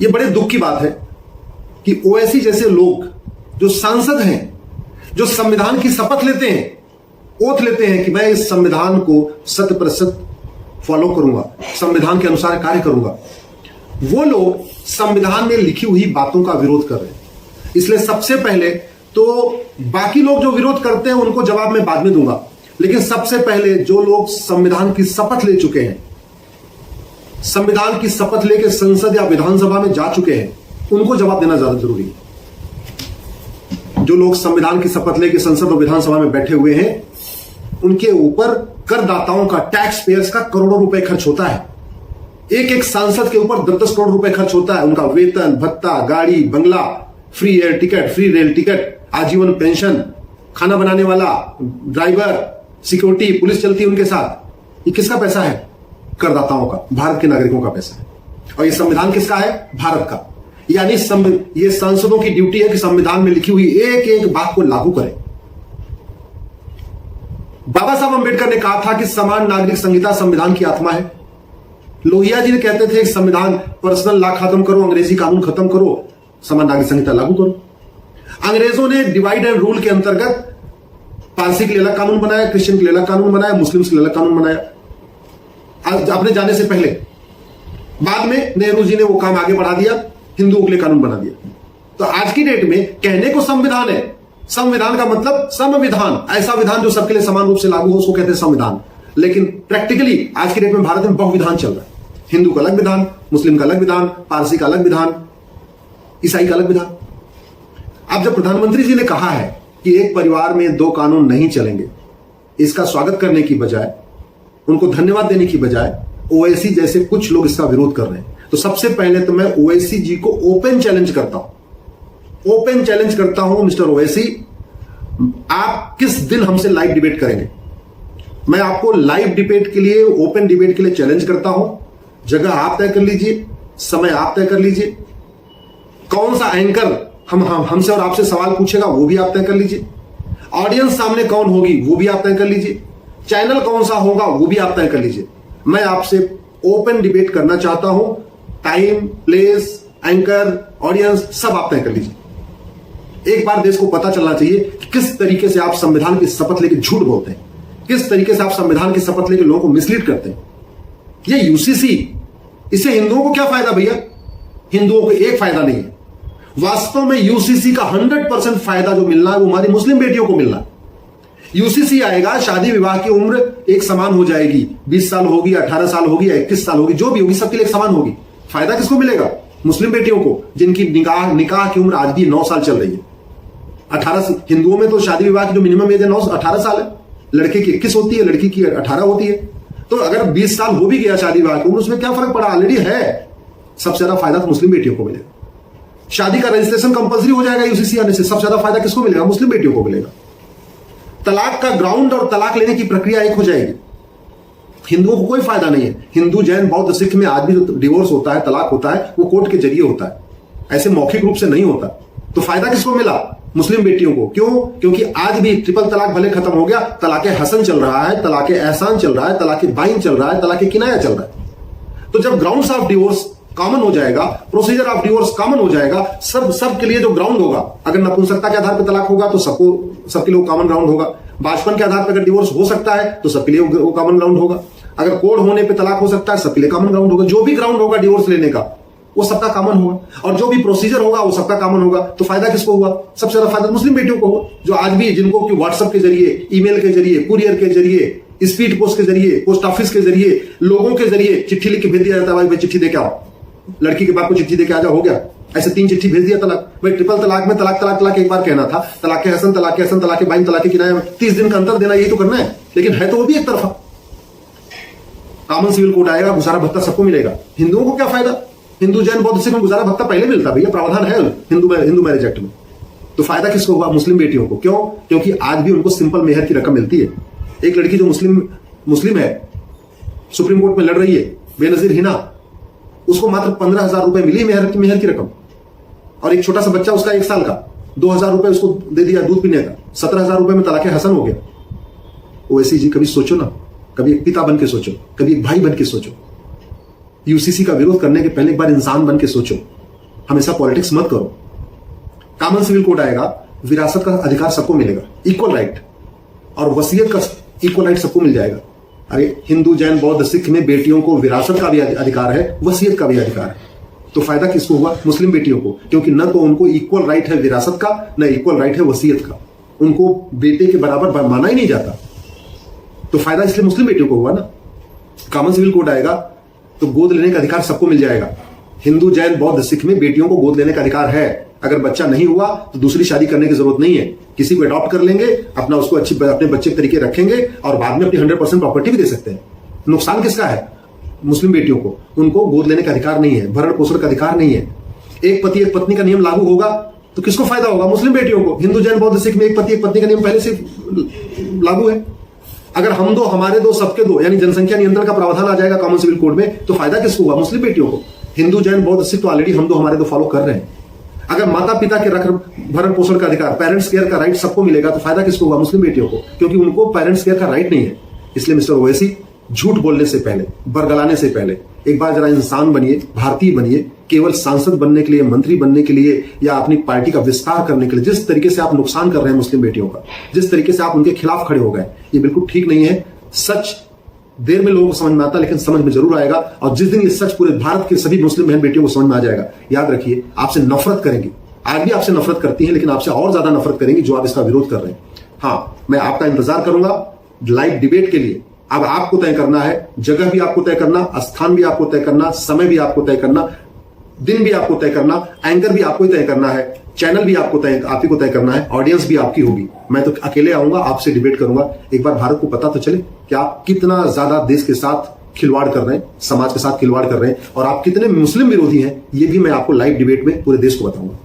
यह बड़े दुख की बात है कि ओवैसी जैसे लोग जो सांसद हैं, जो संविधान की शपथ लेते हैं, ओथ लेते हैं कि मैं इस संविधान को 100% फॉलो करूंगा, संविधान के अनुसार कार्य करूंगा, वो लोग संविधान में लिखी हुई बातों का विरोध कर रहे हैं। इसलिए सबसे पहले तो बाकी लोग जो विरोध करते हैं उनको जवाब मैं बाद में दूंगा, लेकिन सबसे पहले जो लोग संविधान की शपथ ले चुके हैं, संविधान की शपथ लेकर संसद या विधानसभा में जा चुके हैं, उनको जवाब देना ज्यादा जरूरी है। जो लोग संविधान की शपथ लेकर संसद और विधानसभा में बैठे हुए हैं, उनके ऊपर करदाताओं का, टैक्स पेयर्स का करोड़ों रुपए खर्च होता है। एक एक सांसद के ऊपर 10-10 करोड़ रुपए खर्च होता है। उनका वेतन, भत्ता, गाड़ी, बंगला, free air ticket, free rail ticket, आजीवन पेंशन, खाना बनाने वाला, ड्राइवर, सिक्योरिटी, पुलिस चलती है उनके साथ। ये किसका पैसा है? करदाताओं का, भारत के नागरिकों का पैसा है। और ये संविधान किसका है? भारत का। यानी ये सांसदों की ड्यूटी है कि संविधान में लिखी हुई एक एक बात को लागू करें। बाबा साहब अंबेडकर ने कहा था कि समान नागरिक संहिता संविधान की आत्मा है। लोहिया जी ने कहते थे कि संविधान, पर्सनल लॉ खत्म करो, अंग्रेजी कानून खत्म करो, समान नागरिक संहिता लागू करो। अंग्रेजों ने डिवाइड एंड रूल के अंतर्गत पारसी के लिए अलग कानून बनाया, क्रिश्चियन के लिए अलग कानून बनाया, मुस्लिम के लिए अलग कानून बनाया अपने जाने से पहले। बाद में नेहरू जी ने वो काम आगे बढ़ा दिया, हिंदुओं के लिए कानून बना दिया। तो आज की डेट में कहने को संविधान है, संविधान का मतलब संविधान, ऐसा विधान जो सबके लिए समान रूप से लागू हो, उसको कहते हैं संविधान। लेकिन प्रैक्टिकली आज की डेट में भारत में बहुविधान चल रहा है। हिंदू का अलग विधान, मुस्लिम का अलग विधान, पारसी का अलग विधान, ईसाई का अलग विधान। अब जब प्रधानमंत्री जी ने कहा है कि एक परिवार में 2 कानून नहीं चलेंगे, इसका स्वागत करने की बजाय, उनको धन्यवाद देने की बजाय ओवैसी जैसे कुछ लोग इसका विरोध कर रहे हैं। तो सबसे पहले तो मैं ओवैसी जी को ओपन चैलेंज करता हूं, मिस्टर ओवैसी, आप किस दिन हमसे लाइव डिबेट करेंगे? मैं आपको लाइव डिबेट के लिए, ओपन डिबेट के लिए चैलेंज करता हूं। जगह आप तय कर लीजिए, समय आप तय कर लीजिए, कौन सा एंकर हमसे और आपसे सवाल पूछेगा वो भी आप तय कर लीजिए, ऑडियंस सामने कौन होगी वो भी आप तय कर लीजिए, चैनल कौन सा होगा वो भी आप तय कर लीजिए। मैं आपसे ओपन डिबेट करना चाहता हूं। टाइम, प्लेस, एंकर, ऑडियंस सब आप तय कर लीजिए। एक बार देश को पता चलना चाहिए कि किस तरीके से आप संविधान की शपथ लेकर झूठ बोलते हैं, किस तरीके से आप संविधान की शपथ लेकर लोगों को मिसलीड करते हैं। ये यूसीसी, इससे हिंदुओं को क्या फायदा भैया? हिंदुओं को एक फायदा नहीं है। वास्तव में यूसीसी का 100% फायदा जो मिलना है वो हमारी मुस्लिम बेटियों को मिलना है। यूसीसी आएगा, शादी विवाह की उम्र एक समान हो जाएगी, 20 साल होगी, 18 साल होगी, 21 साल होगी, जो भी होगी सबके लिए एक समान होगी। फायदा किसको मिलेगा? मुस्लिम बेटियों को, जिनकी निकाह की उम्र आज भी 9 साल चल रही है। 18 हिंदुओं में तो शादी विवाह की जो मिनिमम एज है 18 साल है। लड़के की 21 होती है, लड़की की 18 होती है। तो अगर 20 साल हो भी गया शादी विवाह की उम्र, उसमें क्या फर्क पड़ा? ऑलरेडी है। सबसे ज्यादा फायदा तो मुस्लिम बेटियों को मिलेगा। शादी का रजिस्ट्रेशन कंपल्सरी हो जाएगा यूसीसी आने से, सबसे ज्यादा फायदा किसको मिलेगा? मुस्लिम बेटियों को मिलेगा। तलाक का ग्राउंड और तलाक लेने की प्रक्रिया एक हो जाएगी। हिंदुओं को कोई फायदा नहीं है। हिंदू, जैन, बौद्ध, सिख में आज भी जो डिवोर्स होता है, तलाक होता है, वो कोर्ट के जरिए होता है, ऐसे मौखिक रूप से नहीं होता। तो फायदा किसको मिला? मुस्लिम बेटियों को। क्यों? क्योंकि आज भी ट्रिपल तलाक भले खत्म हो गया, तलाके हसन चल रहा है, तलाके एहसान चल रहा है, तलाके बाइन चल रहा है, तलाके किनाया चल रहा है। तो जब ग्राउंड्स ऑफ डिवोर्स कॉमन हो जाएगा, प्रोसीजर ऑफ डिवोर्स कॉमन हो जाएगा, सबके लिए जो ग्राउंड होगा, अगर नपुंसकता के आधार पर तलाक होगा तो सबके लिए कॉमन ग्राउंड होगा। बाचपन के आधार पर अगर डिवोर्स हो सकता है तो सबके लिए वो कॉमन ग्राउंड होगा। अगर कोड होने पे तलाक हो सकता है, सबके लिए कॉमन ग्राउंड होगा। जो भी ग्राउंड होगा डिवोर्स लेने का वो सबका कॉमन होगा, और जो भी प्रोसीजर होगा वो सबका कॉमन होगा। तो फायदा किसको हुआ? सबसे ज्यादा फायदा मुस्लिम बेटियों को हुआ, जो आज भी, जिनको कि व्हाट्सएप के जरिए, ईमेल के जरिए, कुरियर के जरिए, स्पीड पोस्ट के जरिए, पोस्ट ऑफिस के जरिए, लोगों के जरिए चिट्ठी लिख के भेज दिया जाता है, भाई चिट्ठी दे के आओ, लड़की के बाप को चिट्ठी दे के आ जाओ, हो गया। ऐसे 3 चिट्ठी भेज दिया तलाक। भाई ट्रिपल तलाक में तलाक एक बार कहना था, तलाक हसन, तलाक बाइन, तलाक किनाया, 30 दिन का अंतर देना, यही तो करना है। लेकिन है तो वो भी एक तरफा। कॉमन सिविल कोड आएगा, गुजारा भत्ता सबको मिलेगा। हिंदुओं को क्या फायदा? हिंदू, जैन, बौद्ध, सिख में गुजारा भत्ता पहले मिलता भैया, प्रावधान है हिंदू मैरिज एक्ट में। तो फायदा किसको हुआ? मुस्लिम बेटियों को। क्यों? क्योंकि आज भी उनको सिंपल मेहर की रकम मिलती है। एक लड़की जो मुस्लिम है, सुप्रीम कोर्ट में लड़ रही है, बेनजीर हिना, उसको मात्र 15,000 रुपए मिली मेहर की रकम। और एक छोटा सा बच्चा उसका 1 साल का, 2,000 रुपए उसको दे दिया दूध पीने का, 17,000 रुपए में तलाक हसन हो गया। ओवैसी जी कभी सोचो ना, कभी एक पिता बन के सोचो, कभी एक भाई बन के सोचो। यूसीसी का विरोध करने के पहले एक बार इंसान बन के सोचो हमेशा पॉलिटिक्स मत करो। कॉमन सिविल कोड आएगा, विरासत का अधिकार सबको मिलेगा, इक्वल राइट, और वसीयत का इक्वल राइट सबको मिल जाएगा। अरे हिंदू, जैन, बौद्ध, सिख में बेटियों को विरासत का भी अधिकार है, वसीयत का भी अधिकार है। तो फायदा किसको हुआ? मुस्लिम बेटियों को, क्योंकि न तो उनको इक्वल राइट है विरासत का, न इक्वल राइट है वसीयत का। उनको बेटे के बराबर माना ही नहीं जाता। तो फायदा इसलिए मुस्लिम बेटियों को हुआ ना। कॉमन सिविल कोड आएगा तो गोद लेने का अधिकार सबको मिल जाएगा। हिंदू, जैन, बौद्ध, सिख में बेटियों को गोद लेने का अधिकार है। अगर बच्चा नहीं हुआ तो दूसरी शादी करने की जरूरत नहीं है, किसी को अडॉप्ट कर लेंगे, अपना उसको अपने बच्चे के तरीके रखेंगे और बाद में अपनी 100% प्रॉपर्टी भी दे सकते हैं। नुकसान किसका है? मुस्लिम बेटियों को। उनको गोद लेने का अधिकार नहीं है, भरण पोषण का अधिकार नहीं है। एक पति एक पत्नी का नियम लागू होगा तो किसको फायदा होगा? मुस्लिम बेटियों को। हिंदू, जैन, बौद्ध, सिख में एक पति एक पत्नी का नियम पहले से लागू है। अगर हम दो, हमारे दो, सबके दो, यानी जनसंख्या नियंत्रण का प्रावधान आ जाएगा कॉमन सिविल कोड में, तो फायदा किसको होगा? मुस्लिम बेटियों को। हिंदू, जैन, बौद्ध, सिख तो ऑलरेडी हम दो, हमारे दो फॉलो कर रहे हैं। अगर माता पिता के भरण पोषण का अधिकार, पेरेंट्स केयर का राइट सबको मिलेगा, तो फायदा किसको होगा? मुस्लिम बेटियों को, क्योंकि उनको पेरेंट्स केयर का राइट नहीं है। इसलिए मिस्टर ओवैसी, झूठ बोलने से पहले, बरगलाने से पहले एक बार जरा इंसान बनिए, भारतीय बनिए। केवल सांसद बनने के लिए, मंत्री बनने के लिए या अपनी पार्टी का विस्तार करने के लिए जिस तरीके से आप नुकसान कर रहे हैं मुस्लिम बेटियों का, जिस तरीके से आप उनके खिलाफ खड़े हो गए, ये बिल्कुल ठीक नहीं है। सच देर में लोगों को समझ में आता, लेकिन समझ में जरूर आएगा। और जिस दिन ये सच पूरे भारत के सभी मुस्लिम बहन बेटियों को समझ में आ जाएगा, याद रखिए, आपसे नफरत करेंगी। आज भी आपसे नफरत करती हैं, लेकिन आपसे और ज्यादा नफरत करेंगी जो आप इसका विरोध कर रहे हैं। हाँ, मैं आपका इंतजार करूंगा लाइव डिबेट के लिए। अब आपको तय करना है, जगह भी आपको तय करना, स्थान भी आपको तय करना, समय भी आपको तय करना, दिन भी आपको तय करना, एंकर भी आपको ही तय करना है, चैनल भी आपको आप ही को तय करना है, ऑडियंस भी आपकी होगी। मैं तो अकेले आऊंगा, आपसे डिबेट करूंगा। एक बार भारत को पता तो चले कि आप कितना ज्यादा देश के साथ खिलवाड़ कर रहे हैं, समाज के साथ खिलवाड़ कर रहे हैं, और आप कितने मुस्लिम विरोधी हैं, ये भी मैं आपको लाइव डिबेट में पूरे देश को बताऊंगा।